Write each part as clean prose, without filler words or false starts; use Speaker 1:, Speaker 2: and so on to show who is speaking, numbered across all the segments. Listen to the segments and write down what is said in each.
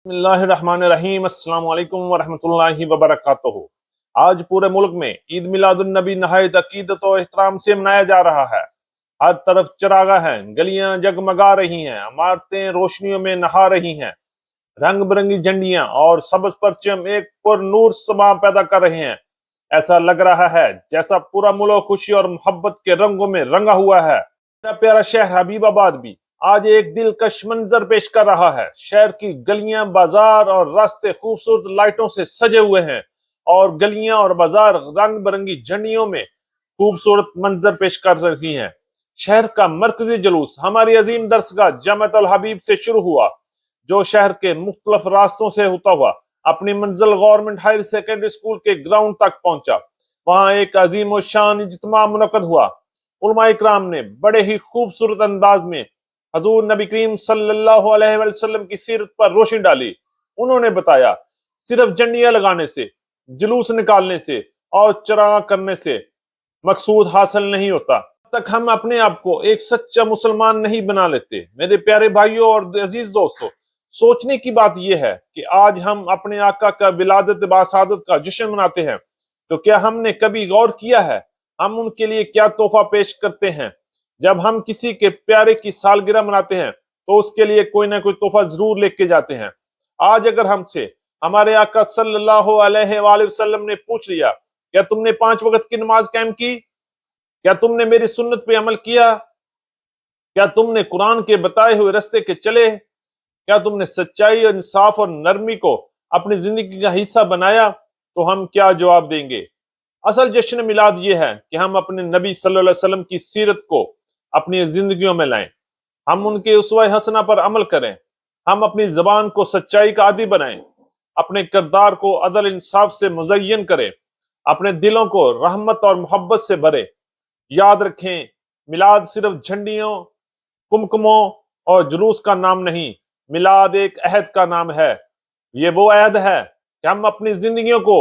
Speaker 1: بسم اللہ الرحمن الرحیم۔ السلام علیکم ورحمۃ اللہ وبرکاتہ۔ آج پورے ملک میں عید میلاد النبی نہایت عقیدت و احترام سے منایا جا رہا ہے۔ ہر طرف چراغاں ہیں، گلیاں جگمگا رہی ہیں، عمارتیں روشنیوں میں نہا رہی ہیں، رنگ برنگی جھنڈیاں اور سبز پرچم ایک پر نور سما پیدا کر رہے ہیں۔ ایسا لگ رہا ہے جیسا پورا ملک خوشی اور محبت کے رنگوں میں رنگا ہوا ہے۔ میرا پیارا شہر حبیب آباد بھی آج ایک دلکش منظر پیش کر رہا ہے۔ شہر کی گلیاں، بازار اور راستے خوبصورت لائٹوں سے سجے ہوئے ہیں اور گلیاں اور بازار رنگ برنگی جھنڈیوں میں خوبصورت منظر پیش کر رہی ہیں۔ شہر کا مرکزی جلوس ہماری عظیم درسگاہ جامعۃ الحبیب سے شروع ہوا، جو شہر کے مختلف راستوں سے ہوتا ہوا اپنی منزل گورنمنٹ ہائر سیکنڈری اسکول کے گراؤنڈ تک پہنچا۔ وہاں ایک عظیم و شان اجتماع منعقد ہوا۔ علماء اکرام نے بڑے ہی خوبصورت انداز میں حضور نبی کریم صلی اللہ علیہ وسلم کی سیرت پر روشنی ڈالی۔ انہوں نے بتایا، صرف جھنڈیاں لگانے سے، جلوس نکالنے سے اور چراغاں کرنے سے مقصود حاصل نہیں ہوتا جب تک ہم اپنے آپ کو ایک سچا مسلمان نہیں بنا لیتے۔ میرے پیارے بھائیوں اور عزیز دوستوں، سوچنے کی بات یہ ہے کہ آج ہم اپنے آقا کا ولادت باسعادت کا جشن مناتے ہیں، تو کیا ہم نے کبھی غور کیا ہے ہم ان کے لیے کیا تحفہ پیش کرتے ہیں؟ جب ہم کسی کے پیارے کی سالگرہ مناتے ہیں تو اس کے لیے کوئی نہ کوئی تحفہ ضرور لے کے جاتے ہیں۔ آج اگر ہم سے ہمارے آقا صلی اللہ علیہ وآلہ وسلم نے پوچھ لیا، کیا تم نے 5 وقت کی نماز قائم کی؟ کیا تم نے میری سنت پہ عمل کیا؟ کیا تم نے قرآن کے بتائے ہوئے رستے کے چلے؟ کیا تم نے سچائی اور انصاف اور نرمی کو اپنی زندگی کا حصہ بنایا؟ تو ہم کیا جواب دیں گے؟ اصل جشن میلاد یہ ہے کہ ہم اپنے نبی صلی اللہ علیہ وسلم کی سیرت کو اپنی زندگیوں میں لائیں، ہم ان کے اسوہ حسنہ پر عمل کریں، ہم اپنی زبان کو سچائی کا عادی بنائیں، اپنے کردار کو عدل انصاف سے مزین کریں، اپنے دلوں کو رحمت اور محبت سے بھریں۔ یاد رکھیں، میلاد صرف جھنڈیوں، کمکموں اور جلوس کا نام نہیں، میلاد ایک عہد کا نام ہے۔ یہ وہ عہد ہے کہ ہم اپنی زندگیوں کو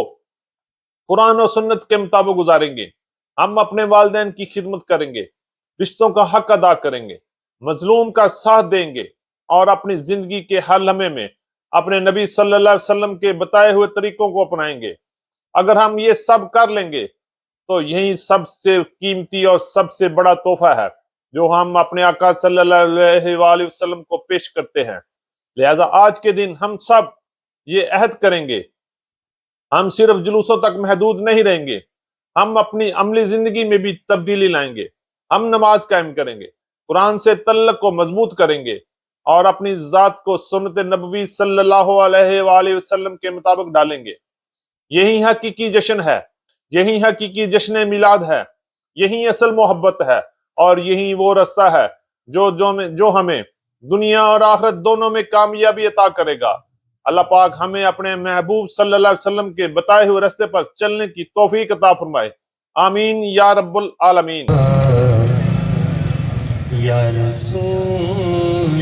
Speaker 1: قرآن و سنت کے مطابق گزاریں گے، ہم اپنے والدین کی خدمت کریں گے، رشتوں کا حق ادا کریں گے، مظلوم کا ساتھ دیں گے اور اپنی زندگی کے ہر لمحے میں اپنے نبی صلی اللہ علیہ وسلم کے بتائے ہوئے طریقوں کو اپنائیں گے۔ اگر ہم یہ سب کر لیں گے تو یہی سب سے قیمتی اور سب سے بڑا تحفہ ہے جو ہم اپنے آقا صلی اللہ علیہ وآلہ وسلم کو پیش کرتے ہیں۔ لہٰذا آج کے دن ہم سب یہ عہد کریں گے، ہم صرف جلوسوں تک محدود نہیں رہیں گے، ہم اپنی عملی زندگی میں بھی تبدیلی لائیں گے۔ ہم نماز قائم کریں گے، قرآن سے تعلق کو مضبوط کریں گے اور اپنی ذات کو سنت نبوی صلی اللہ علیہ وآلہ وسلم کے مطابق ڈالیں گے۔ یہی حقیقی جشن ہے، یہی حقیقی جشن میلاد ہے، یہی اصل محبت ہے اور یہی وہ راستہ ہے جو ہمیں دنیا اور آخرت دونوں میں کامیابی عطا کرے گا۔ اللہ پاک ہمیں اپنے محبوب صلی اللہ علیہ وسلم کے بتائے ہوئے راستے پر چلنے کی توفیق عطا فرمائے۔ آمین یا رب العالمین۔
Speaker 2: یا رسول